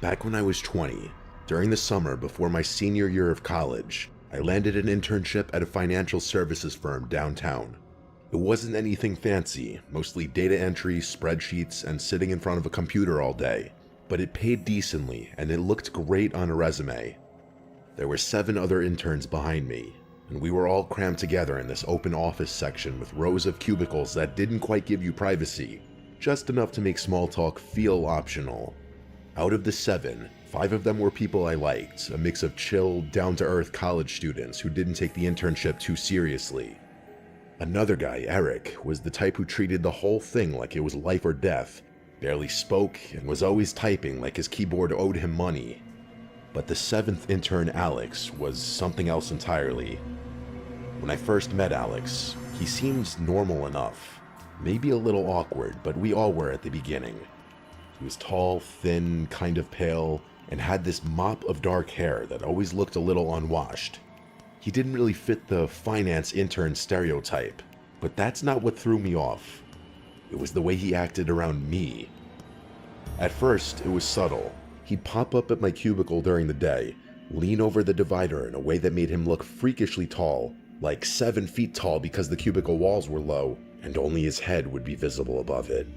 Back when I was 20, during the summer before my senior year of college, I landed an internship at a financial services firm downtown. It wasn't anything fancy, mostly data entry, spreadsheets, and sitting in front of a computer all day, but it paid decently and it looked great on a resume. There were 7 other interns behind me, and we were all crammed together in this open office section with rows of cubicles that didn't quite give you privacy, just enough to make small talk feel optional. Out of the 7, 5 of them were people I liked, a mix of chill, down-to-earth college students who didn't take the internship too seriously. Another guy, Eric, was the type who treated the whole thing like it was life or death, barely spoke, and was always typing like his keyboard owed him money. But the 7th intern, Alex, was something else entirely. When I first met Alex, he seemed normal enough, maybe a little awkward, but we all were at the beginning. He was tall, thin, kind of pale, and had this mop of dark hair that always looked a little unwashed. He didn't really fit the finance intern stereotype, but that's not what threw me off. It was the way he acted around me. At first, it was subtle. He'd pop up at my cubicle during the day, lean over the divider in a way that made him look freakishly tall, like 7 feet tall because the cubicle walls were low, and only his head would be visible above it.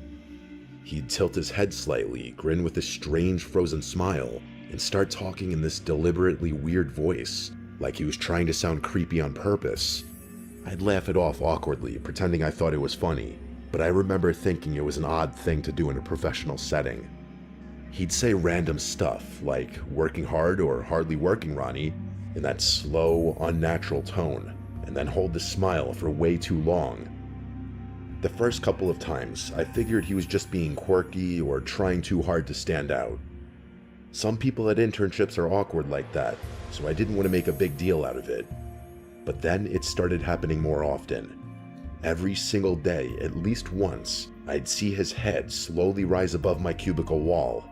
He'd tilt his head slightly, grin with a strange frozen smile, and start talking in this deliberately weird voice, like he was trying to sound creepy on purpose. I'd laugh it off awkwardly, pretending I thought it was funny, but I remember thinking it was an odd thing to do in a professional setting. He'd say random stuff, like "working hard" or "hardly working, Ronnie," in that slow, unnatural tone, and then hold the smile for way too long. The first couple of times, I figured he was just being quirky or trying too hard to stand out. Some people at internships are awkward like that, so I didn't want to make a big deal out of it. But then it started happening more often. Every single day, at least once, I'd see his head slowly rise above my cubicle wall.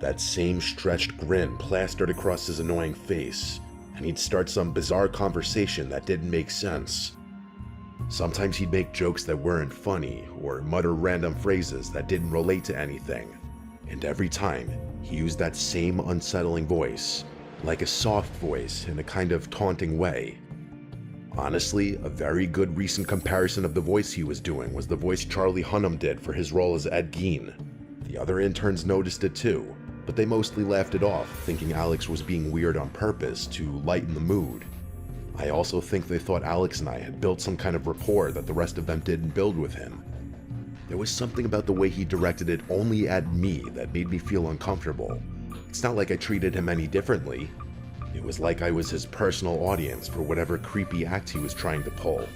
That same stretched grin plastered across his annoying face, and he'd start some bizarre conversation that didn't make sense. Sometimes he'd make jokes that weren't funny, or mutter random phrases that didn't relate to anything. And every time, he used that same unsettling voice, like a soft voice in a kind of taunting way. Honestly, a very good recent comparison of the voice he was doing was the voice Charlie Hunnam did for his role as Ed Gein. The other interns noticed it too, but they mostly laughed it off, thinking Alex was being weird on purpose to lighten the mood. I also think they thought Alex and I had built some kind of rapport that the rest of them didn't build with him. There was something about the way he directed it only at me that made me feel uncomfortable. It's not like I treated him any differently. It was like I was his personal audience for whatever creepy act he was trying to pull.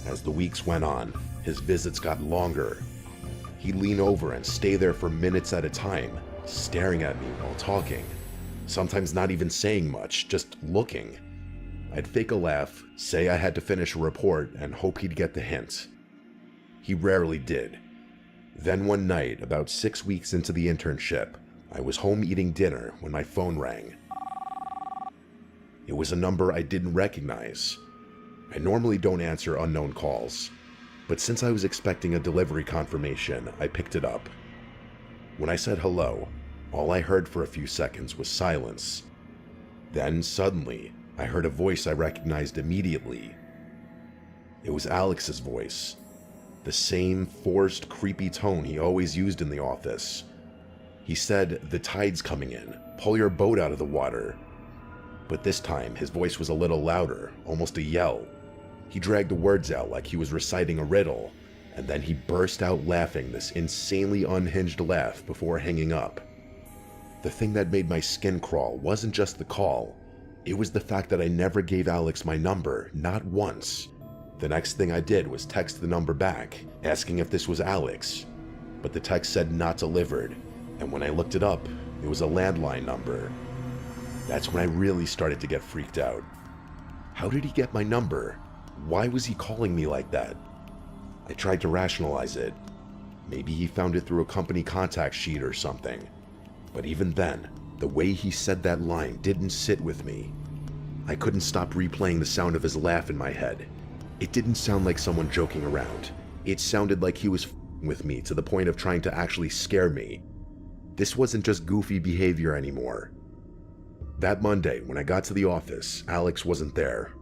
As the weeks went on, his visits got longer. He'd lean over and stay there for minutes at a time, staring at me while talking. Sometimes not even saying much, just looking. I'd fake a laugh, say I had to finish a report, and hope he'd get the hint. He rarely did. Then one night, about 6 weeks into the internship, I was home eating dinner when my phone rang. It was a number I didn't recognize. I normally don't answer unknown calls, but since I was expecting a delivery confirmation, I picked it up. When I said hello, all I heard for a few seconds was silence. Then, suddenly, I heard a voice I recognized immediately. It was Alex's voice. The same forced, creepy tone he always used in the office. He said, "The tide's coming in. Pull your boat out of the water." But this time, his voice was a little louder, almost a yell. He dragged the words out like he was reciting a riddle, and then he burst out laughing this insanely unhinged laugh before hanging up. The thing that made my skin crawl wasn't just the call. It was the fact that I never gave Alex my number, not once. The next thing I did was text the number back, asking if this was Alex. But the text said not delivered, and when I looked it up, it was a landline number. That's when I really started to get freaked out. How did he get my number? Why was he calling me like that? I tried to rationalize it. Maybe he found it through a company contact sheet or something. But even then, the way he said that line didn't sit with me. I couldn't stop replaying the sound of his laugh in my head. It didn't sound like someone joking around. It sounded like he was f***ing with me to the point of trying to actually scare me. This wasn't just goofy behavior anymore. That Monday, when I got to the office, Alex wasn't there.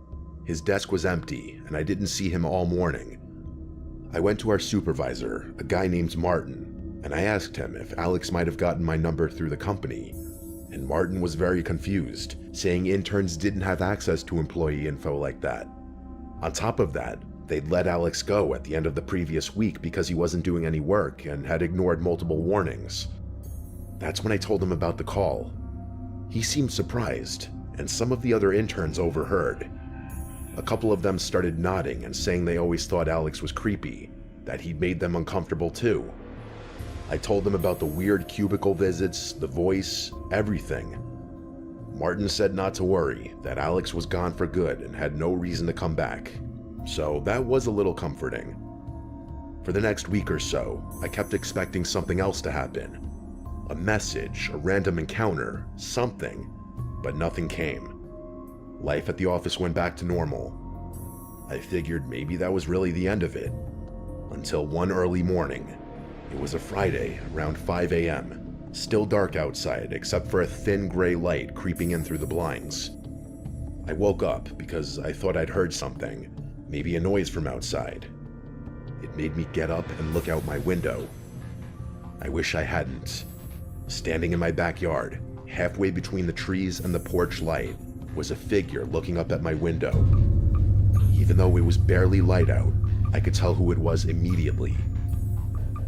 His desk was empty, and I didn't see him all morning. I went to our supervisor, a guy named Martin, and I asked him if Alex might have gotten my number through the company. And Martin was very confused, saying interns didn't have access to employee info like that. On top of that, they'd let Alex go at the end of the previous week because he wasn't doing any work and had ignored multiple warnings. That's when I told him about the call. He seemed surprised, and some of the other interns overheard. A couple of them started nodding and saying they always thought Alex was creepy, that he'd made them uncomfortable too. I told them about the weird cubicle visits, the voice, everything. Martin said not to worry, that Alex was gone for good and had no reason to come back. So that was a little comforting. For the next week or so, I kept expecting something else to happen. A message, a random encounter, something, but nothing came. Life at the office went back to normal. I figured maybe that was really the end of it. Until one early morning. It was a Friday, around 5 a.m. Still dark outside, except for a thin gray light creeping in through the blinds. I woke up because I thought I'd heard something, maybe a noise from outside. It made me get up and look out my window. I wish I hadn't. Standing in my backyard, halfway between the trees and the porch light, was a figure looking up at my window. Even though it was barely light out, I could tell who it was immediately.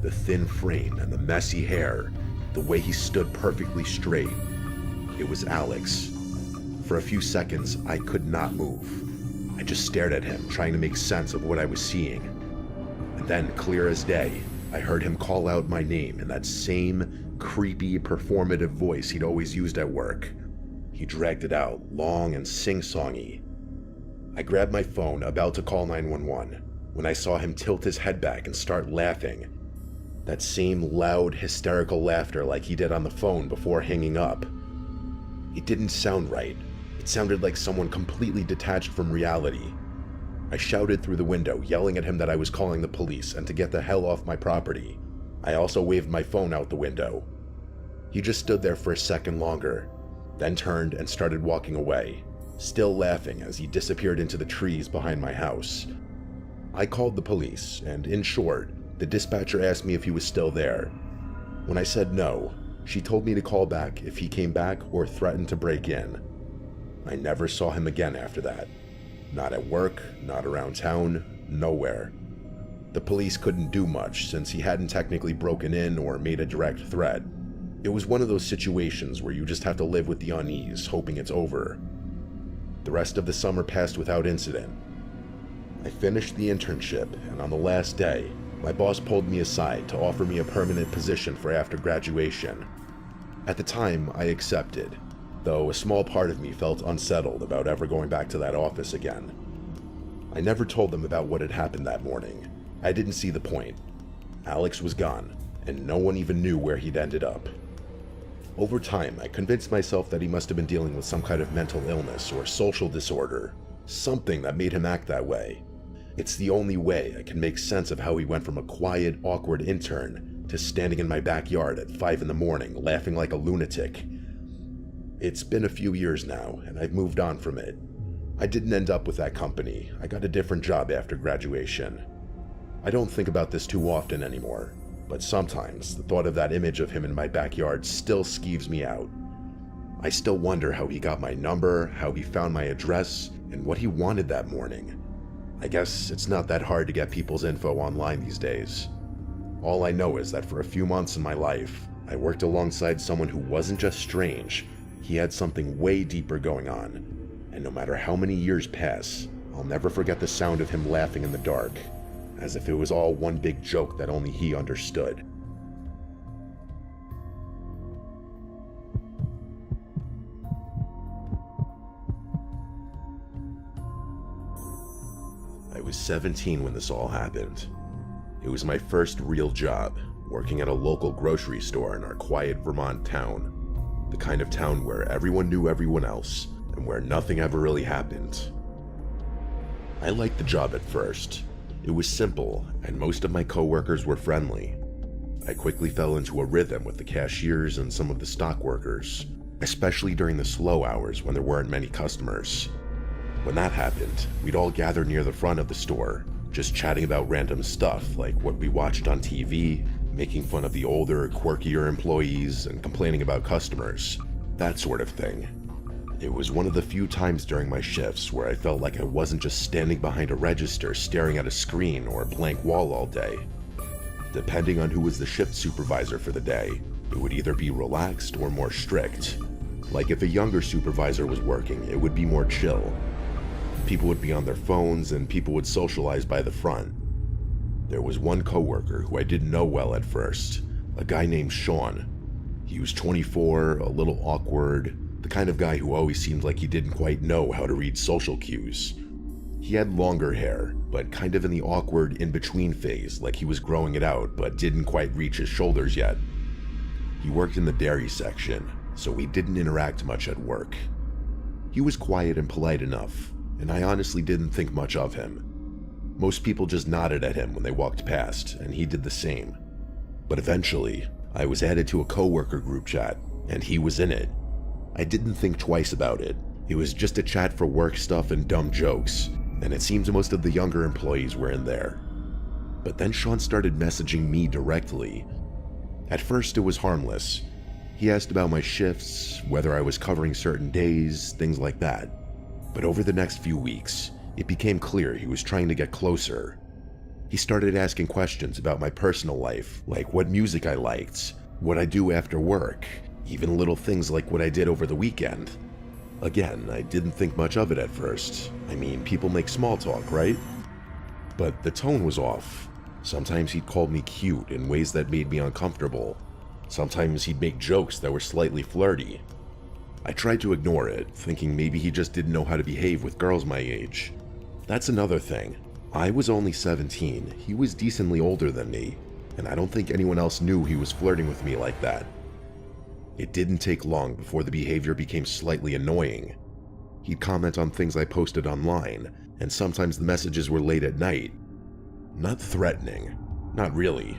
The thin frame and the messy hair, the way he stood perfectly straight. It was Alex. For a few seconds, I could not move. I just stared at him, trying to make sense of what I was seeing. And then, clear as day, I heard him call out my name in that same creepy, performative voice he'd always used at work. He dragged it out, long and sing-songy. I grabbed my phone, about to call 911, when I saw him tilt his head back and start laughing. That same loud, hysterical laughter like he did on the phone before hanging up. It didn't sound right. It sounded like someone completely detached from reality. I shouted through the window, yelling at him that I was calling the police and to get the hell off my property. I also waved my phone out the window. He just stood there for a second longer, then turned and started walking away, still laughing as he disappeared into the trees behind my house. I called the police, and in short, the dispatcher asked me if he was still there. When I said no, she told me to call back if he came back or threatened to break in. I never saw him again after that. Not at work, not around town, nowhere. The police couldn't do much since he hadn't technically broken in or made a direct threat. It was one of those situations where you just have to live with the unease, hoping it's over. The rest of the summer passed without incident. I finished the internship, and on the last day, my boss pulled me aside to offer me a permanent position for after graduation. At the time, I accepted, though a small part of me felt unsettled about ever going back to that office again. I never told them about what had happened that morning. I didn't see the point. Alex was gone, and no one even knew where he'd ended up. Over time, I convinced myself that he must have been dealing with some kind of mental illness or social disorder, something that made him act that way. It's the only way I can make sense of how he went from a quiet, awkward intern to standing in my backyard at 5 in the morning laughing like a lunatic. It's been a few years now, and I've moved on from it. I didn't end up with that company. I got a different job after graduation. I don't think about this too often anymore, but sometimes the thought of that image of him in my backyard still skeeves me out. I still wonder how he got my number, how he found my address, and what he wanted that morning. I guess it's not that hard to get people's info online these days. All I know is that for a few months in my life, I worked alongside someone who wasn't just strange, he had something way deeper going on. And no matter how many years pass, I'll never forget the sound of him laughing in the dark, as if it was all one big joke that only he understood. I was 17 when this all happened. It was my first real job, working at a local grocery store in our quiet Vermont town. The kind of town where everyone knew everyone else, and where nothing ever really happened. I liked the job at first. It was simple, and most of my coworkers were friendly. I quickly fell into a rhythm with the cashiers and some of the stock workers, especially during the slow hours when there weren't many customers. When that happened, we'd all gather near the front of the store, just chatting about random stuff like what we watched on TV, making fun of the older, quirkier employees, and complaining about customers, that sort of thing. It was one of the few times during my shifts where I felt like I wasn't just standing behind a register staring at a screen or a blank wall all day. Depending on who was the shift supervisor for the day, it would either be relaxed or more strict. Like if a younger supervisor was working, it would be more chill. People would be on their phones and people would socialize by the front. There was one coworker who I didn't know well at first, a guy named Sean. He was 24, a little awkward, the kind of guy who always seemed like he didn't quite know how to read social cues. He had longer hair, but kind of in the awkward in-between phase, like he was growing it out but didn't quite reach his shoulders yet. He worked in the dairy section, so we didn't interact much at work. He was quiet and polite enough, and I honestly didn't think much of him. Most people just nodded at him when they walked past, and he did the same. But eventually, I was added to a coworker group chat, and he was in it. I didn't think twice about it. It was just a chat for work stuff and dumb jokes, and it seems most of the younger employees were in there. But then Sean started messaging me directly. At first, it was harmless. He asked about my shifts, whether I was covering certain days, things like that. But over the next few weeks, it became clear he was trying to get closer. He started asking questions about my personal life, like what music I liked, what I do after work, even little things like what I did over the weekend. Again, I didn't think much of it at first. I mean, people make small talk, right? But the tone was off. Sometimes he'd call me cute in ways that made me uncomfortable. Sometimes he'd make jokes that were slightly flirty. I tried to ignore it, thinking maybe he just didn't know how to behave with girls my age. That's another thing. I was only 17, he was decently older than me, and I don't think anyone else knew he was flirting with me like that. It didn't take long before the behavior became slightly annoying. He'd comment on things I posted online, and sometimes the messages were late at night. Not threatening, not really,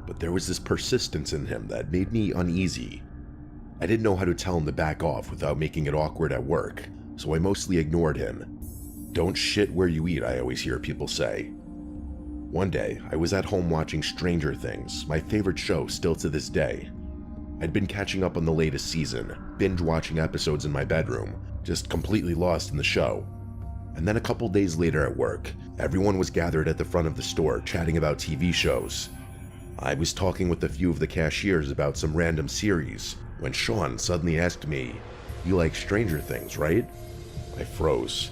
but there was this persistence in him that made me uneasy. I didn't know how to tell him to back off without making it awkward at work, so I mostly ignored him. Don't shit where you eat, I always hear people say. One day, I was at home watching Stranger Things, my favorite show still to this day. I'd been catching up on the latest season, binge watching episodes in my bedroom, just completely lost in the show. And then a couple days later at work, everyone was gathered at the front of the store chatting about TV shows. I was talking with a few of the cashiers about some random series, when Sean suddenly asked me, "You like Stranger Things, right?" I froze.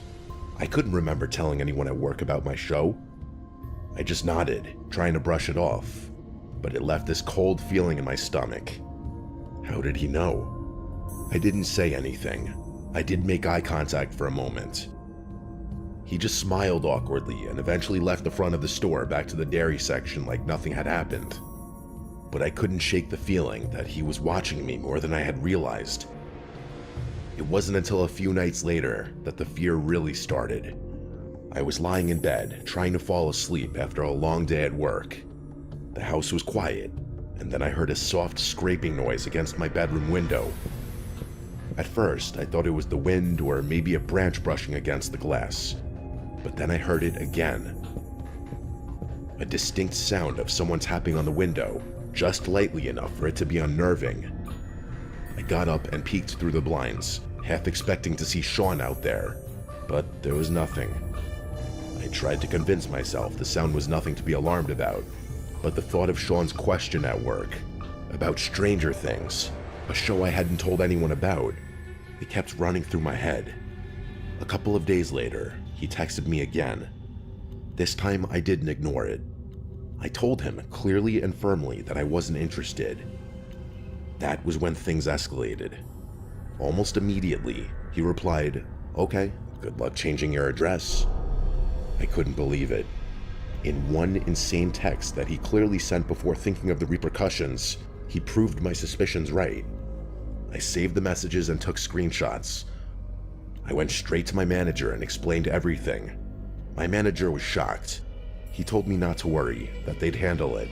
I couldn't remember telling anyone at work about my show. I just nodded, trying to brush it off, but it left this cold feeling in my stomach. How did he know? I didn't say anything. I did make eye contact for a moment. He just smiled awkwardly and eventually left the front of the store back to the dairy section like nothing had happened. But I couldn't shake the feeling that he was watching me more than I had realized. It wasn't until a few nights later that the fear really started. I was lying in bed, trying to fall asleep after a long day at work. The house was quiet, and then I heard a soft scraping noise against my bedroom window. At first, I thought it was the wind or maybe a branch brushing against the glass, but then I heard it again. A distinct sound of someone tapping on the window, just lightly enough for it to be unnerving. I got up and peeked through the blinds, half expecting to see Sean out there, but there was nothing. I tried to convince myself the sound was nothing to be alarmed about, but the thought of Sean's question at work, about Stranger Things, a show I hadn't told anyone about, it kept running through my head. A couple of days later, he texted me again. This time I didn't ignore it. I told him clearly and firmly that I wasn't interested. That was when things escalated. Almost immediately, he replied, "Okay, good luck changing your address." I couldn't believe it. In one insane text that he clearly sent before thinking of the repercussions, he proved my suspicions right. I saved the messages and took screenshots. I went straight to my manager and explained everything. My manager was shocked. He told me not to worry, that they'd handle it.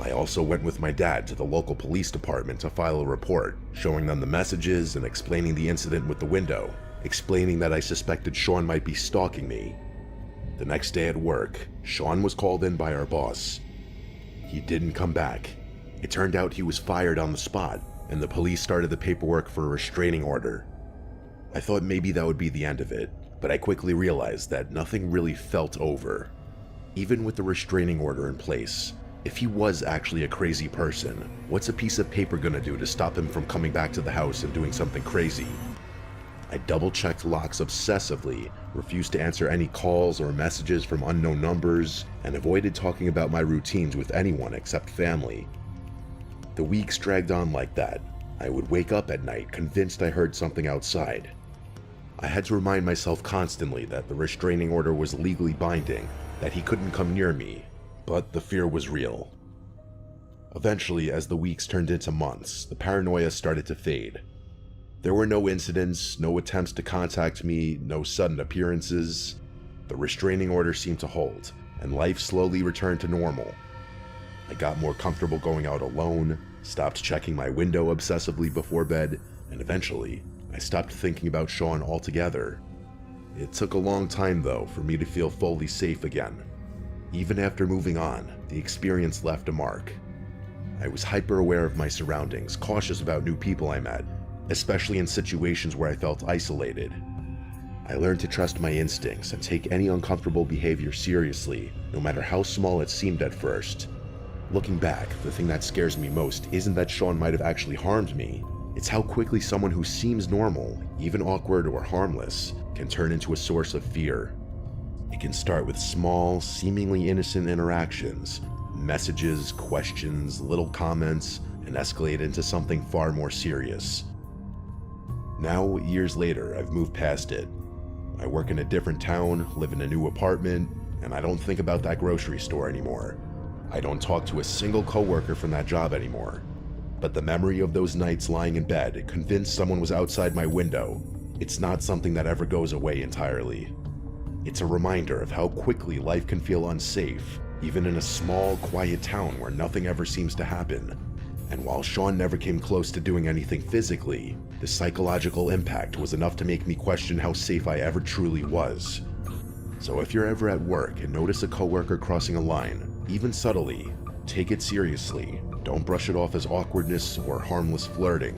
I also went with my dad to the local police department to file a report, showing them the messages and explaining the incident with the window, explaining that I suspected Sean might be stalking me. The next day at work, Sean was called in by our boss. He didn't come back. It turned out he was fired on the spot, and the police started the paperwork for a restraining order. I thought maybe that would be the end of it, but I quickly realized that nothing really felt over. Even with the restraining order in place, if he was actually a crazy person, what's a piece of paper gonna do to stop him from coming back to the house and doing something crazy? I double-checked locks obsessively, refused to answer any calls or messages from unknown numbers, and avoided talking about my routines with anyone except family. The weeks dragged on like that. I would wake up at night convinced I heard something outside. I had to remind myself constantly that the restraining order was legally binding, that he couldn't come near me, but the fear was real. Eventually, as the weeks turned into months, the paranoia started to fade. There were no incidents, no attempts to contact me, no sudden appearances. The restraining order seemed to hold, and life slowly returned to normal. I got more comfortable going out alone, stopped checking my window obsessively before bed, and eventually, I stopped thinking about Sean altogether. It took a long time, though, for me to feel fully safe again. Even after moving on, the experience left a mark. I was hyper-aware of my surroundings, cautious about new people I met, especially in situations where I felt isolated. I learned to trust my instincts and take any uncomfortable behavior seriously, no matter how small it seemed at first. Looking back, the thing that scares me most isn't that Sean might have actually harmed me. It's how quickly someone who seems normal, even awkward or harmless, can turn into a source of fear. It can start with small, seemingly innocent interactions, messages, questions, little comments, and escalate into something far more serious. Now, years later, I've moved past it. I work in a different town, live in a new apartment, and I don't think about that grocery store anymore. I don't talk to a single coworker from that job anymore. But the memory of those nights lying in bed, convinced someone was outside my window, it's not something that ever goes away entirely. It's a reminder of how quickly life can feel unsafe, even in a small, quiet town where nothing ever seems to happen. And while Sean never came close to doing anything physically, the psychological impact was enough to make me question how safe I ever truly was. So if you're ever at work and notice a coworker crossing a line, even subtly, take it seriously. Don't brush it off as awkwardness or harmless flirting.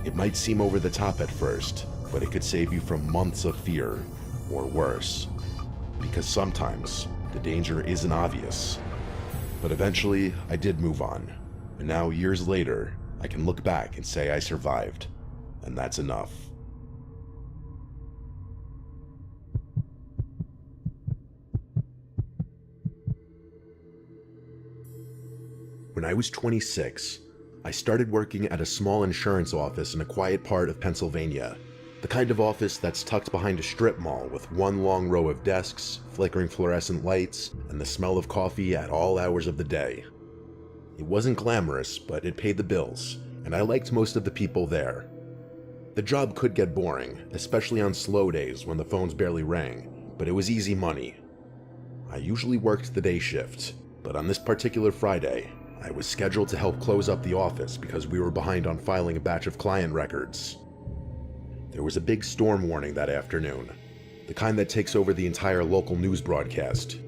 It might seem over the top at first, but it could save you from months of fear, or worse. Because sometimes, the danger isn't obvious. But eventually, I did move on. And now, years later, I can look back and say I survived. And that's enough. When I was 26, I started working at a small insurance office in a quiet part of Pennsylvania. The kind of office that's tucked behind a strip mall with one long row of desks, flickering fluorescent lights, and the smell of coffee at all hours of the day. It wasn't glamorous, but it paid the bills, and I liked most of the people there. The job could get boring, especially on slow days when the phones barely rang, but it was easy money. I usually worked the day shift, but on this particular Friday, I was scheduled to help close up the office because we were behind on filing a batch of client records. There was a big storm warning that afternoon, the kind that takes over the entire local news broadcast.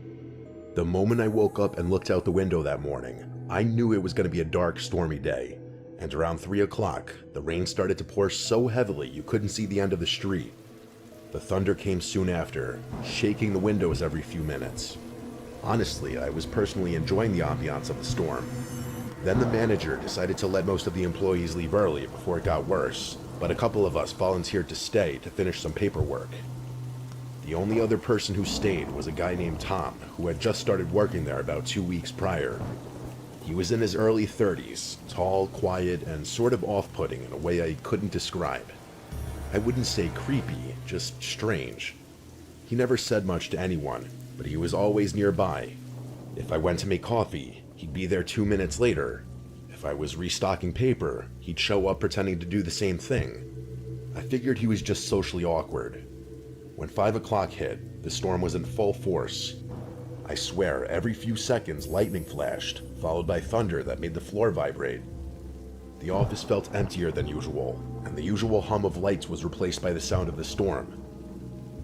The moment I woke up and looked out the window that morning, I knew it was going to be a dark, stormy day, and around 3 o'clock, the rain started to pour so heavily you couldn't see the end of the street. The thunder came soon after, shaking the windows every few minutes. Honestly, I was personally enjoying the ambiance of the storm. Then the manager decided to let most of the employees leave early before it got worse, but a couple of us volunteered to stay to finish some paperwork. The only other person who stayed was a guy named Tom, who had just started working there about 2 weeks prior. He was in his early 30s, tall, quiet, and sort of off-putting in a way I couldn't describe. I wouldn't say creepy, just strange. He never said much to anyone, but he was always nearby. If I went to make coffee, he'd be there 2 minutes later. If I was restocking paper, he'd show up pretending to do the same thing. I figured he was just socially awkward. When 5 o'clock hit, the storm was in full force. I swear, every few seconds lightning flashed, followed by thunder that made the floor vibrate. The office felt emptier than usual, and the usual hum of lights was replaced by the sound of the storm.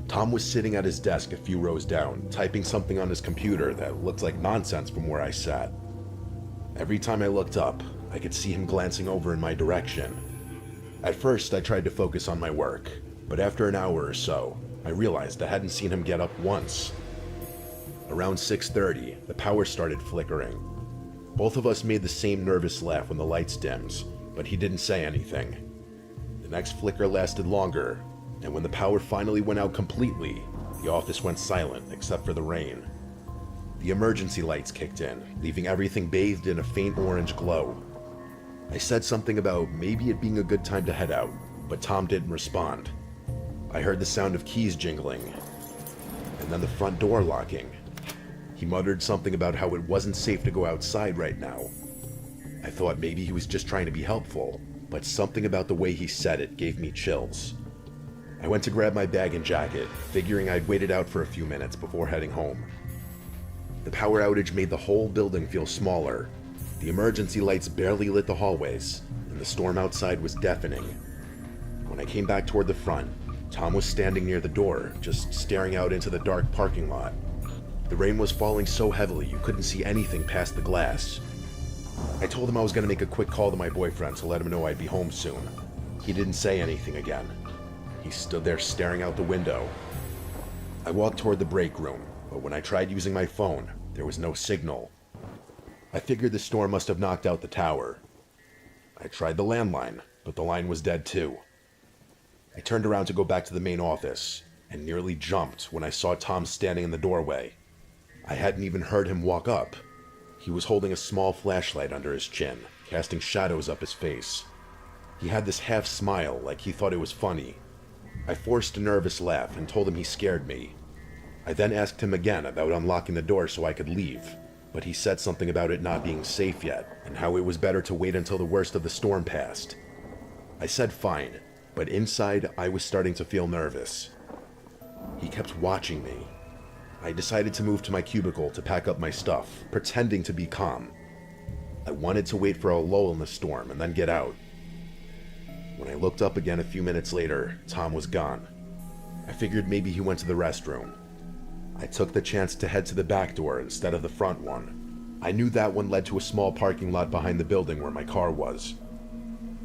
Tom was sitting at his desk a few rows down, typing something on his computer that looked like nonsense from where I sat. Every time I looked up, I could see him glancing over in my direction. At first, I tried to focus on my work, but after an hour or so, I realized I hadn't seen him get up once. Around 6:30, the power started flickering. Both of us made the same nervous laugh when the lights dimmed, but he didn't say anything. The next flicker lasted longer, and when the power finally went out completely, the office went silent except for the rain. The emergency lights kicked in, leaving everything bathed in a faint orange glow. I said something about maybe it being a good time to head out, but Tom didn't respond. I heard the sound of keys jingling, and then the front door locking. He muttered something about how it wasn't safe to go outside right now. I thought maybe he was just trying to be helpful, but something about the way he said it gave me chills. I went to grab my bag and jacket, figuring I'd wait it out for a few minutes before heading home. The power outage made the whole building feel smaller. The emergency lights barely lit the hallways, and the storm outside was deafening. When I came back toward the front, Tom was standing near the door, just staring out into the dark parking lot. The rain was falling so heavily you couldn't see anything past the glass. I told him I was going to make a quick call to my boyfriend to let him know I'd be home soon. He didn't say anything again. He stood there staring out the window. I walked toward the break room, but when I tried using my phone, there was no signal. I figured the storm must have knocked out the tower. I tried the landline, but the line was dead too. I turned around to go back to the main office, and nearly jumped when I saw Tom standing in the doorway. I hadn't even heard him walk up. He was holding a small flashlight under his chin, casting shadows up his face. He had this half smile like he thought it was funny. I forced a nervous laugh and told him he scared me. I then asked him again about unlocking the door so I could leave, but he said something about it not being safe yet, and how it was better to wait until the worst of the storm passed. I said fine, but inside I was starting to feel nervous. He kept watching me. I decided to move to my cubicle to pack up my stuff, pretending to be calm. I wanted to wait for a lull in the storm and then get out. When I looked up again a few minutes later, Tom was gone. I figured maybe he went to the restroom. I took the chance to head to the back door instead of the front one. I knew that one led to a small parking lot behind the building where my car was.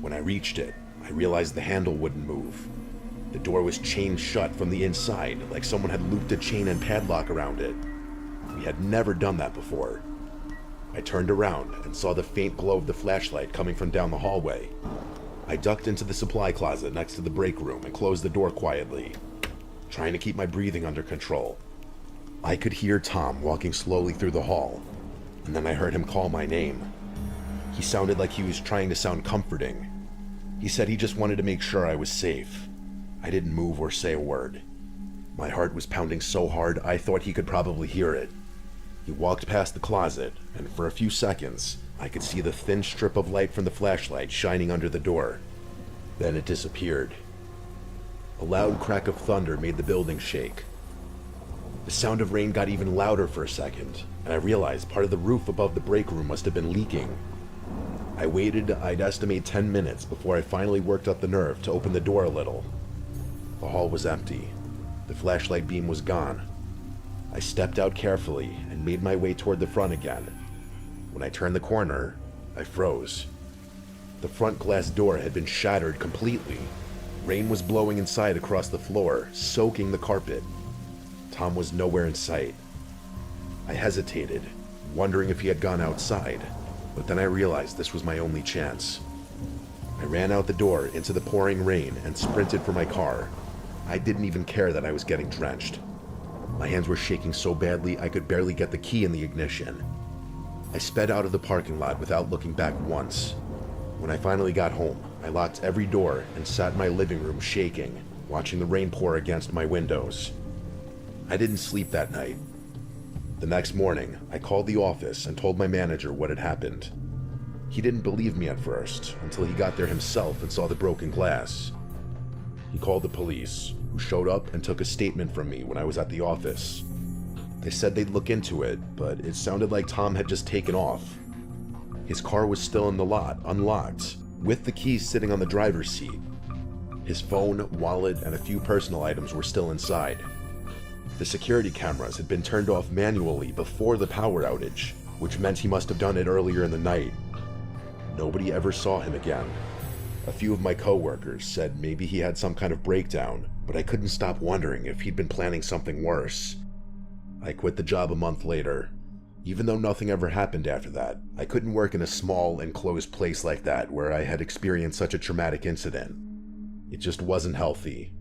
When I reached it, I realized the handle wouldn't move. The door was chained shut from the inside, like someone had looped a chain and padlock around it. We had never done that before. I turned around and saw the faint glow of the flashlight coming from down the hallway. I ducked into the supply closet next to the break room and closed the door quietly, trying to keep my breathing under control. I could hear Tom walking slowly through the hall, and then I heard him call my name. He sounded like he was trying to sound comforting. He said he just wanted to make sure I was safe. I didn't move or say a word. My heart was pounding so hard I thought he could probably hear it. He walked past the closet, and for a few seconds, I could see the thin strip of light from the flashlight shining under the door. Then it disappeared. A loud crack of thunder made the building shake. The sound of rain got even louder for a second, and I realized part of the roof above the break room must have been leaking. I waited, I'd estimate 10 minutes before I finally worked up the nerve to open the door a little. The hall was empty. The flashlight beam was gone. I stepped out carefully and made my way toward the front again. When I turned the corner, I froze. The front glass door had been shattered completely. Rain was blowing inside across the floor, soaking the carpet. Tom was nowhere in sight. I hesitated, wondering if he had gone outside, but then I realized this was my only chance. I ran out the door into the pouring rain and sprinted for my car. I didn't even care that I was getting drenched. My hands were shaking so badly I could barely get the key in the ignition. I sped out of the parking lot without looking back once. When I finally got home, I locked every door and sat in my living room shaking, watching the rain pour against my windows. I didn't sleep that night. The next morning, I called the office and told my manager what had happened. He didn't believe me at first, until he got there himself and saw the broken glass. He called the police, who showed up and took a statement from me when I was at the office. They said they'd look into it, but it sounded like Tom had just taken off. His car was still in the lot, unlocked, with the keys sitting on the driver's seat. His phone, wallet, and a few personal items were still inside. The security cameras had been turned off manually before the power outage, which meant he must have done it earlier in the night. Nobody ever saw him again. A few of my coworkers said maybe he had some kind of breakdown, but I couldn't stop wondering if he'd been planning something worse. I quit the job a month later. Even though nothing ever happened after that, I couldn't work in a small, enclosed place like that where I had experienced such a traumatic incident. It just wasn't healthy.